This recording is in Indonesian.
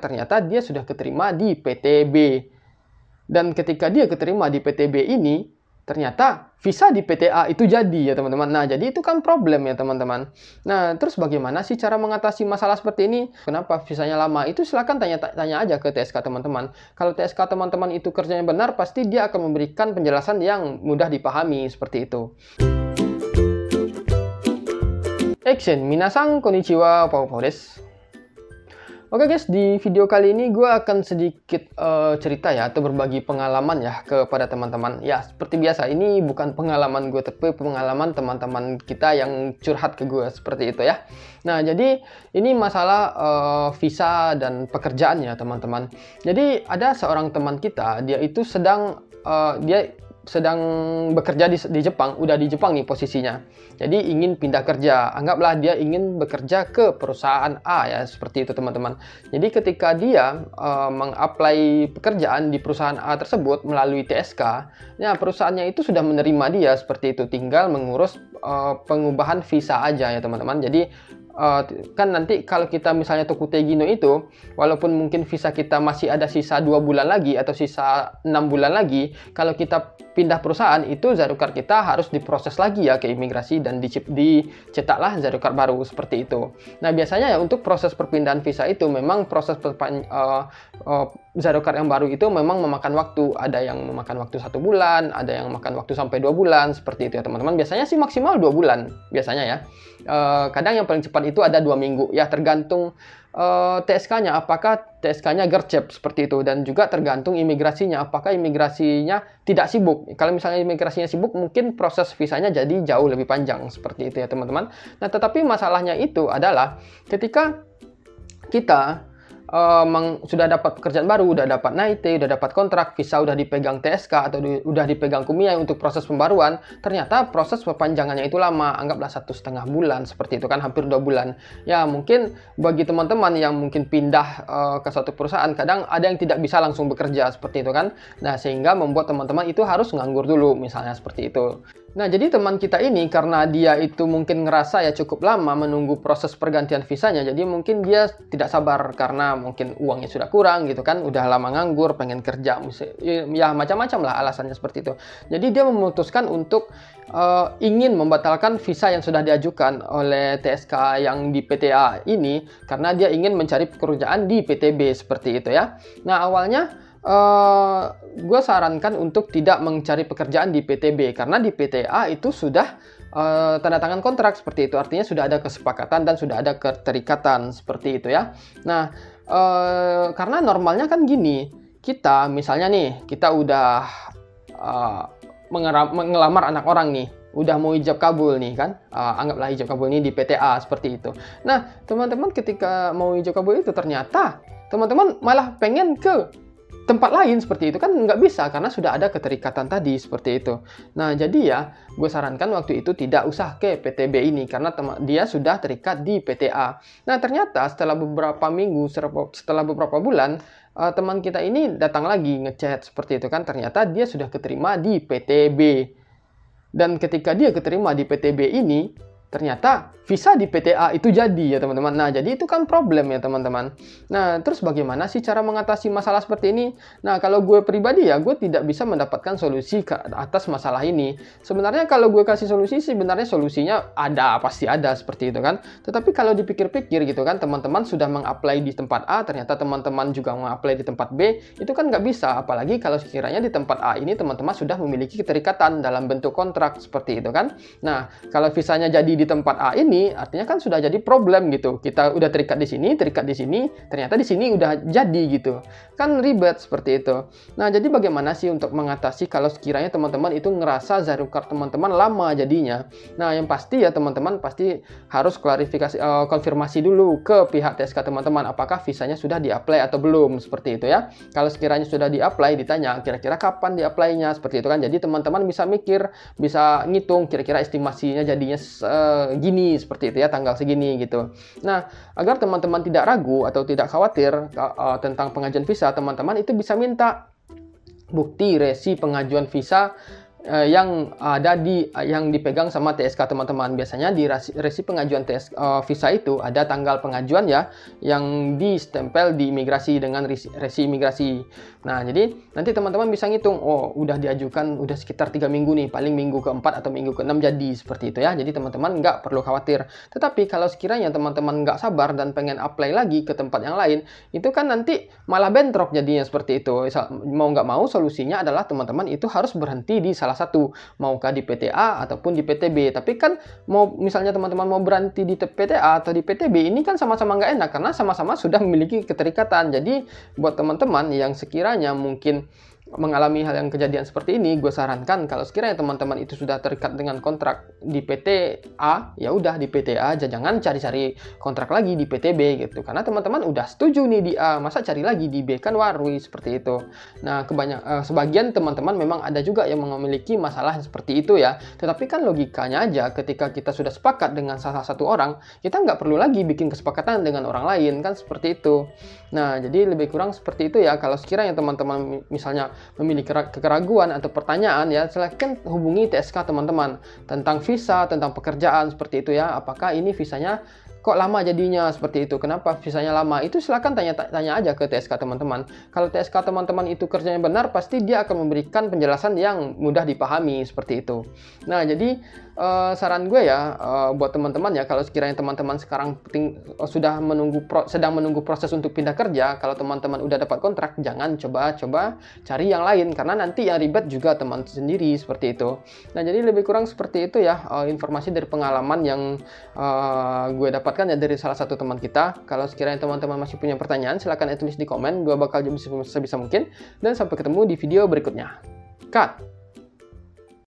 ternyata dia sudah keterima di PTB. Dan ketika dia keterima di PTB ini, ternyata visa di PTA itu jadi ya teman-teman. Nah, jadi itu kan problem ya teman-teman. Nah, terus bagaimana sih cara mengatasi masalah seperti ini? Kenapa visanya lama? Itu silakan tanya aja ke TSK teman-teman. Kalau TSK teman-teman itu kerjanya benar, pasti dia akan memberikan penjelasan yang mudah dipahami seperti itu. Action, minasan konnichiwa, pau desu. Oke guys, di video kali ini gue akan sedikit cerita ya, atau berbagi pengalaman ya kepada teman-teman. Ya, seperti biasa, ini bukan pengalaman gue, tapi pengalaman teman-teman kita yang curhat ke gue, seperti itu ya. Nah, jadi ini masalah visa dan pekerjaan ya teman-teman. Jadi ada seorang teman kita, dia itu sedang bekerja di Jepang, udah di Jepang nih posisinya. Jadi ingin pindah kerja, anggaplah dia ingin bekerja ke perusahaan A ya, seperti itu teman-teman. Jadi ketika dia mengapply pekerjaan di perusahaan A tersebut melalui TSK, ya perusahaannya itu sudah menerima dia seperti itu, tinggal mengurus pengubahan visa aja ya teman-teman. Jadi kan nanti kalau kita misalnya Tokutegino itu, walaupun mungkin visa kita masih ada sisa 2 bulan lagi atau sisa 6 bulan lagi, kalau kita pindah perusahaan itu Zarukar kita harus diproses lagi ya ke imigrasi dan dicetaklah Zarukar baru seperti itu. Nah, biasanya ya untuk proses perpindahan visa itu memang proses Zarukar yang baru itu memang memakan waktu. Ada yang memakan waktu 1 bulan, ada yang memakan waktu sampai 2 bulan seperti itu ya teman-teman. Biasanya sih maksimal 2 bulan biasanya ya. Kadang yang paling cepat itu ada 2 minggu ya, tergantung TSK-nya, apakah TSK-nya gercep seperti itu, dan juga tergantung imigrasinya, apakah imigrasinya tidak sibuk. Kalau misalnya imigrasinya sibuk, mungkin proses visanya jadi jauh lebih panjang seperti itu ya teman-teman. Nah, tetapi masalahnya itu adalah ketika kita sudah dapat pekerjaan baru, udah dapat naite, udah dapat kontrak, visa udah dipegang TSK atau udah dipegang Kumiai untuk proses pembaruan, ternyata proses perpanjangannya itu lama, anggaplah 1,5 bulan seperti itu kan, hampir 2 bulan. Ya mungkin bagi teman-teman yang mungkin pindah ke suatu perusahaan, kadang ada yang tidak bisa langsung bekerja seperti itu kan. Nah, sehingga membuat teman-teman itu harus nganggur dulu misalnya seperti itu. Nah, jadi teman kita ini karena dia itu mungkin ngerasa ya cukup lama menunggu proses pergantian visanya, jadi mungkin dia tidak sabar karena mungkin uangnya sudah kurang gitu kan, udah lama nganggur, pengen kerja, ya macam-macam lah alasannya seperti itu. Jadi dia memutuskan untuk ingin membatalkan visa yang sudah diajukan oleh TSK yang di PTA ini, karena dia ingin mencari pekerjaan di PTB seperti itu ya. Nah, awalnya gue sarankan untuk tidak mencari pekerjaan di PTB, karena di PTA itu sudah tanda tangan kontrak seperti itu, artinya sudah ada kesepakatan dan sudah ada keterikatan seperti itu ya. Nah, karena normalnya kan gini, kita misalnya nih, kita udah mengelamar anak orang nih, udah mau ijab kabul nih kan, anggaplah ijab kabul ini di PTA seperti itu. Nah, teman-teman ketika mau ijab kabul itu ternyata teman-teman malah pengen ke tempat lain seperti itu kan, nggak bisa karena sudah ada keterikatan tadi seperti itu. Nah, jadi ya gue sarankan waktu itu tidak usah ke PTB ini karena dia sudah terikat di PTA. Nah, ternyata setelah beberapa minggu, setelah beberapa bulan, teman kita ini datang lagi ngechat seperti itu kan, ternyata dia sudah keterima di PTB. Dan ketika dia keterima di PTB ini, ternyata visa di PTA itu jadi ya teman-teman. Nah, jadi itu kan problem ya teman-teman. Nah, terus bagaimana sih cara mengatasi masalah seperti ini? Nah, kalau gue pribadi ya, gue tidak bisa mendapatkan solusi ke atas masalah ini. Sebenarnya kalau gue kasih solusi, sebenarnya solusinya ada, pasti ada seperti itu kan. Tetapi kalau dipikir-pikir gitu kan, teman-teman sudah meng-apply di tempat A, ternyata teman-teman juga meng-apply di tempat B, itu kan nggak bisa. Apalagi kalau sekiranya di tempat A ini teman-teman sudah memiliki keterikatan dalam bentuk kontrak seperti itu kan. Nah, kalau visanya jadi di tempat A ini, artinya kan sudah jadi problem gitu. Kita udah terikat di sini, ternyata di sini udah jadi gitu. Kan ribet seperti itu. Nah, jadi bagaimana sih untuk mengatasi kalau sekiranya teman-teman itu ngerasa Zarukar teman-teman lama jadinya? Nah, yang pasti ya teman-teman pasti harus konfirmasi dulu ke pihak TSK teman-teman apakah visanya sudah di-apply atau belum seperti itu ya. Kalau sekiranya sudah di-apply, ditanya kira-kira kapan di-apply-nya seperti itu kan. Jadi teman-teman bisa mikir, bisa ngitung kira-kira estimasinya jadinya gini seperti itu ya, tanggal segini gitu. Nah, agar teman-teman tidak ragu atau tidak khawatir tentang pengajuan visa, teman-teman itu bisa minta bukti resi pengajuan visa yang ada yang dipegang sama TSK teman-teman. Biasanya di resi pengajuan visa itu ada tanggal pengajuan ya, yang distempel di imigrasi dengan resi imigrasi. Nah, jadi nanti teman-teman bisa ngitung, oh udah diajukan udah sekitar 3 minggu nih, paling minggu keempat atau minggu ke-6 jadi seperti itu ya. Jadi teman-teman nggak perlu khawatir. Tetapi kalau sekiranya teman-teman nggak sabar dan pengen apply lagi ke tempat yang lain, itu kan nanti malah bentrok jadinya seperti itu. Mau nggak mau solusinya adalah teman-teman itu harus berhenti di salah satu, maukah di PTA ataupun di PTB. Tapi kan mau misalnya teman-teman mau berhenti di PTA atau di PTB, ini kan sama-sama nggak enak karena sama-sama sudah memiliki keterikatan. Jadi buat teman-teman yang sekiranya mungkin mengalami hal yang kejadian seperti ini, gue sarankan kalau sekiranya teman-teman itu sudah terikat dengan kontrak di PTA, ya udah di PTA aja, jangan cari-cari kontrak lagi di PTB gitu. Karena teman-teman udah setuju nih di A, masa cari lagi di B, kan warui seperti itu. Nah, sebagian teman-teman memang ada juga yang memiliki masalah seperti itu ya. Tetapi kan logikanya aja, ketika kita sudah sepakat dengan salah satu orang, kita nggak perlu lagi bikin kesepakatan dengan orang lain, kan seperti itu. Nah, jadi lebih kurang seperti itu ya. Kalau sekiranya teman-teman misalnya memiliki keraguan atau pertanyaan ya, silakan hubungi TSK teman-teman tentang visa, tentang pekerjaan seperti itu ya. Apakah ini visanya kok lama jadinya seperti itu? Kenapa visanya lama? Itu silakan tanya aja ke TSK teman-teman. Kalau TSK teman-teman itu kerjanya benar, pasti dia akan memberikan penjelasan yang mudah dipahami seperti itu. Nah, jadi saran gue ya buat teman-teman ya, kalau sekiranya teman-teman sekarang sedang menunggu proses untuk pindah kerja, kalau teman-teman udah dapat kontrak, jangan coba-coba cari yang lain karena nanti yang ribet juga teman sendiri seperti itu. Nah, jadi lebih kurang seperti itu ya informasi dari pengalaman yang gue dapatkan ya dari salah satu teman kita. Kalau sekiranya teman-teman masih punya pertanyaan, silahkan tulis di komen, gue bakal jawab sebisa mungkin. Dan sampai ketemu di video berikutnya. Cut!